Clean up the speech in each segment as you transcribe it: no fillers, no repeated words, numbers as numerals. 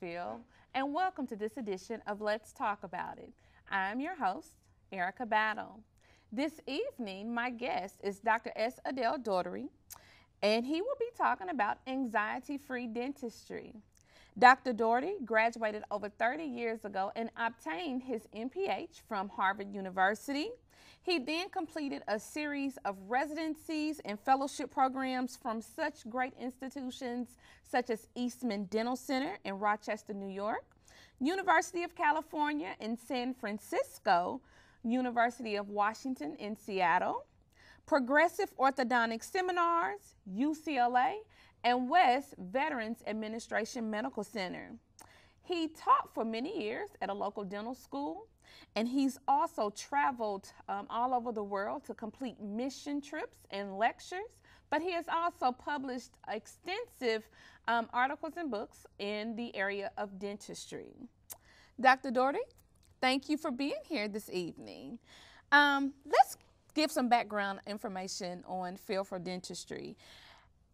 Nashville, and welcome to this edition of Let's Talk About It. I'm your host, Erica Battle. This evening, my guest is Dr. S. Adele Daugherty, and he will be talking about anxiety-free dentistry. Dr. Daugherty graduated over 30 years ago and obtained his MPH from Harvard University. He then completed a series of residencies and fellowship programs from such great institutions such as Eastman Dental Center in Rochester, New York, University of California in San Francisco, University of Washington in Seattle, Progressive Orthodontic Seminars, UCLA, and West Veterans Administration Medical Center. He taught for many years at a local dental school, and he's also traveled all over the world to complete mission trips and lectures, but he has also published extensive articles and books in the area of dentistry. Dr. Daugherty, thank you for being here this evening. Let's give some background information on Feel for Dentistry.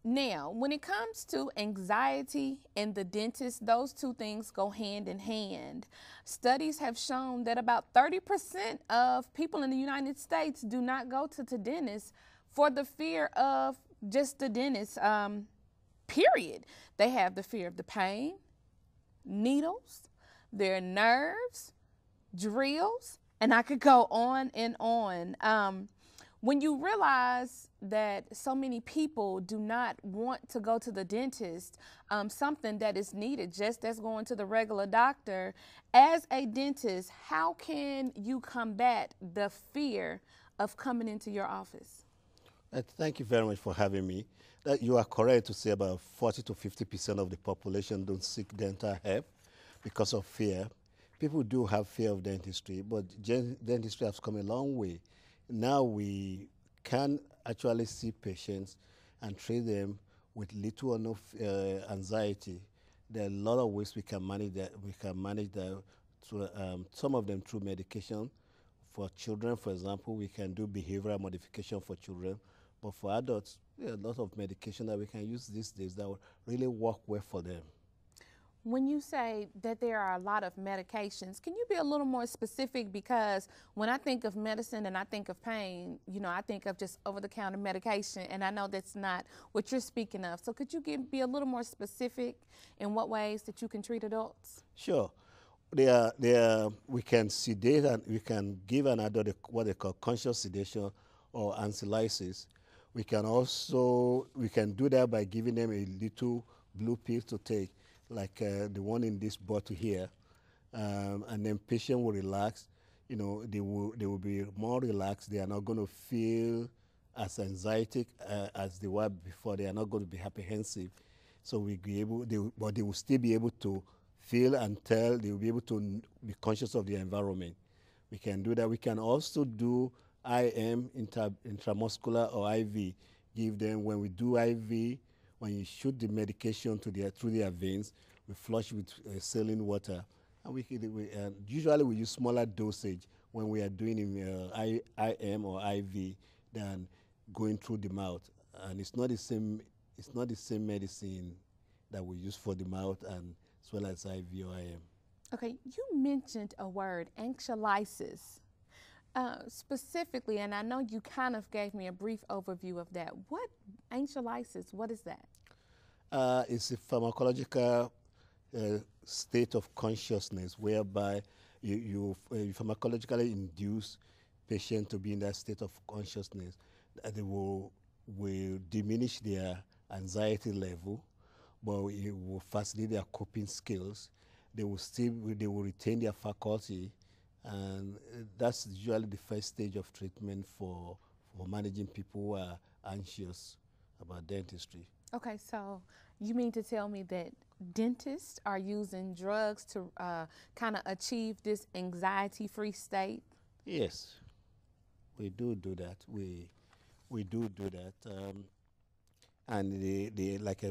Now, when it comes to anxiety and the dentist, those two things go hand in hand. Studies have shown that about 30% of people in the United States do not go to the dentist for the fear of just the dentist, period. They have the fear of the pain, needles, their nerves, drills, and I could go on and on. When you realize that so many people do not want to go to the dentist, something that is needed just as going to the regular doctor, as a dentist, how can you combat the fear of coming into your office? Thank you very much for having me. You are correct to say about 40 to 50% of the population don't seek dental help because of fear. People do have fear of dentistry, but dentistry has come a long way. Now we can actually see patients and treat them with little or no anxiety. There are a lot of ways we can manage that. We can manage that through some of them through medication. For children, for example, we can do behavioral modification for children. But for adults, there are a lot of medication that we can use these days that will really work well for them. When you say that there are a lot of medications, can you be a little more specific? Because when I think of medicine and I think of pain, I think of just over-the-counter medication, and I know that's not what you're speaking of. So could you be a little more specific in what ways that you can treat adults? Sure. We can sedate and we can give an adult what they call conscious sedation or anxiolysis. We can do that by giving them a little blue pill to take, like the one in this bottle here, and then patient will relax. They will be more relaxed. They are not going to feel as anxiety as they were before. They are not going to be apprehensive. So but they will still be able to feel and tell. They will be able to be conscious of the environment. We can do that. We can also do IM, intramuscular or IV. Give them, when we do IV, when you shoot the medication through their veins, we flush with saline water. And usually we use smaller dosage when we are doing IM or IV than going through the mouth. And it's not the same medicine that we use for the mouth and as well as IV or IM. Okay, you mentioned a word, anxiolysis. Specifically, and I know you kind of gave me a brief overview of that. What anxiolysis, what is that? It's a pharmacological state of consciousness whereby you pharmacologically induce patients to be in that state of consciousness. That they will diminish their anxiety level, but it will facilitate their coping skills. They will retain their faculty. And that's usually the first stage of treatment for managing people who are anxious about dentistry. Okay, so you mean to tell me that dentists are using drugs to kind of achieve this anxiety-free state? Yes, we do that. We do that. And like